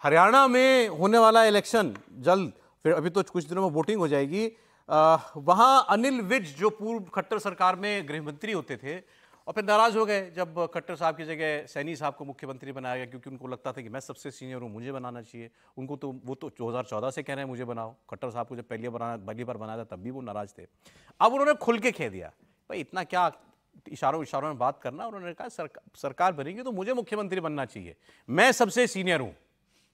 हरियाणा में होने वाला इलेक्शन जल्द, फिर अभी तो कुछ दिनों में वोटिंग हो जाएगी। वहां अनिल विज जो पूर्व खट्टर सरकार में गृह मंत्री होते थे और फिर नाराज हो गए जब खट्टर साहब की जगह सैनी साहब को मुख्यमंत्री बनाया गया, क्योंकि उनको लगता था कि मैं सबसे सीनियर हूं, मुझे बनाना चाहिए। उनको तो वो तो 2014 से कह रहे हैं मुझे बनाओ। खट्टर साहब को जब पहली बार बनाया था तब भी वो नाराज थे। अब उन्होंने खुल के कह दिया भाई इतना क्या इशारों में बात करना। उन्होंने कहा सरकार बनेगी तो मुझे मुख्यमंत्री बनना चाहिए, मैं सबसे सीनियर हूं,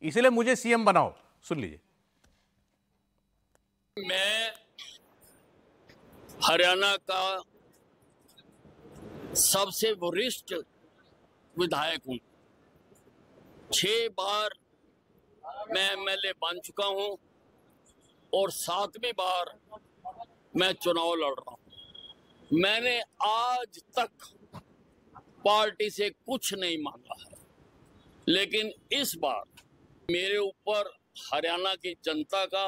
इसलिए मुझे सीएम बनाओ। सुन लीजिए। मैं हरियाणा का सबसे वरिष्ठ विधायक हूं। 6 बार मैं एमएलए बन चुका हूं और 7वीं बार मैं चुनाव लड़ रहा हूं। मैंने आज तक पार्टी से कुछ नहीं मांगा है, लेकिन इस बार मेरे ऊपर हरियाणा की जनता का,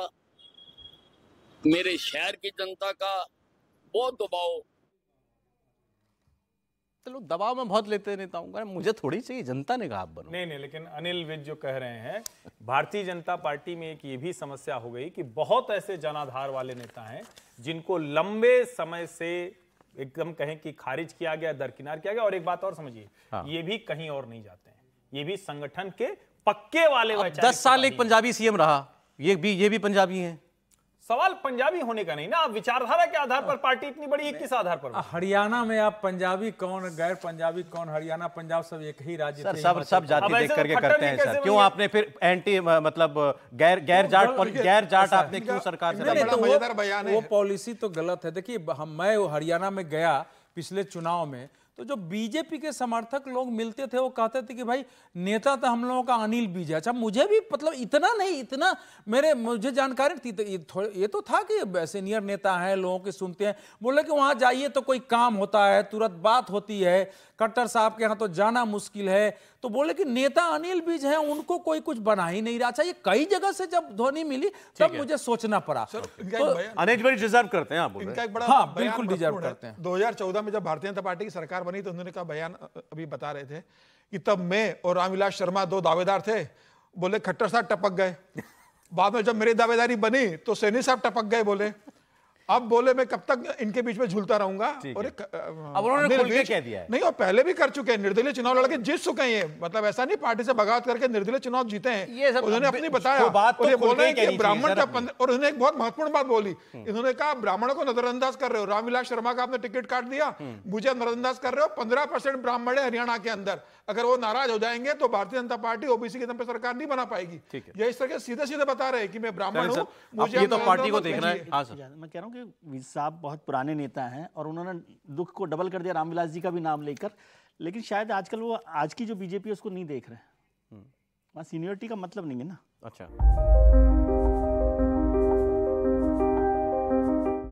मेरे शहर की जनता का बहुत दबाव। तो लोग दबाव में बहुत लेते हैं नेताओं का, मुझे थोड़ी चाहिए, जनता ने कहा आप बनो। नहीं, लेकिन अनिल विज जो कह रहे हैं, भारतीय जनता पार्टी में एक ये भी समस्या हो गई कि बहुत ऐसे जनाधार वाले नेता हैं जिनको लंबे समय से एकदम कहें कि खारिज किया गया, दरकिनार किया गया। और एक बात और समझिए, ये भी कहीं और नहीं जाते हैं, ये भी संगठन के पक्के वाले। 10 साल एक पंजाबी सीएम रहा, ये भी पंजाबी हैं। सवाल पंजाबी होने का नहीं ना, आप विचारधारा के आधार पर पार्टी इतनी बड़ी है, किस आधार पर? हरियाणा में आप पंजाबी कौन, गैर पंजाबी कौन, हरियाणा पंजाब सब एक ही राज्य सर, सब जाति देख करके करते हैं सर। क्यों आपने फिर एंटी मतलब गैर जाट आपने क्यों सरकार से? वो पॉलिसी तो गलत है। देखिए, मैं हरियाणा में गया पिछले चुनाव में, तो जो बीजेपी के समर्थक लोग मिलते थे वो कहते थे कि भाई नेता तो हम लोगों का अनिल विज है। अच्छा, मुझे भी मतलब इतना नहीं, इतना मुझे जानकारी थी, ये तो था कि सीनियर नेता है, लोगों की सुनते हैं। बोले कि वहां जाइए तो कोई काम होता है, तुरंत बात होती है, खट्टर साहब के यहाँ तो जाना मुश्किल है। तो बोले कि नेता अनिल विज हैं, उनको कोई कुछ बना ही नहीं रहा। अच्छा, ये कई जगह से जब ध्वनि मिली तब मुझे सोचना पड़ा। अनिल विज डिजर्व करते हैं आप बोल रहे हैं? हाँ, बिल्कुल डिजर्व करते हैं। 2014 में जब भारतीय जनता पार्टी की सरकार बनी तो उन्होंने कहा, बयान अभी बता रहे थे कि तब मैं और रामविलास शर्मा 2 दावेदार थे। बोले खट्टर साहब टपक गए। बाद में जब मेरी दावेदारी बनी तो सैनी साहब टपक गए। बोले अब बोले मैं कब तक इनके बीच में झूलता रहूंगा। और अब उन्होंने खुल के कह दिया है। नहीं, और पहले भी कर चुके हैं, निर्दलीय चुनाव लड़के जीत चुके हैं। मतलब ऐसा नहीं पार्टी से बगावत करके निर्दलीय चुनाव जीते हैं। उन्होंने अपनी बताया, बोल रहे हैं कि ब्राह्मण का, और उन्होंने एक बहुत महत्वपूर्ण बात बोली। इन्होंने कहा ब्राह्मणों को नजरअंदाज कर रहे हो, रामविलास शर्मा का आपने टिकट काट दिया, मुझे नजरअंदाज कर रहे हो। 15% ब्राह्मण है हरियाणा के अंदर, अगर वो नाराज हो जाएंगे तो भारतीय जनता पार्टी ओबीसी के दम पे सरकार नहीं बना पाएगी। ये इस तरह सीधे सीधे बता रहे हैं कि मैं ब्राह्मण हूं, मुझे तो पार्टी को देखना है। मैं कह रहा हूं कि विज साहब बहुत पुराने नेता हैं और उन्होंने दुख को डबल कर दिया रामविलास जी का भी नाम लेकर। लेकिन शायद आजकल वो आज की जो बीजेपी है उसको नहीं देख रहे हैं। वहां सीनियरिटी का मतलब नहीं है ना। अच्छा।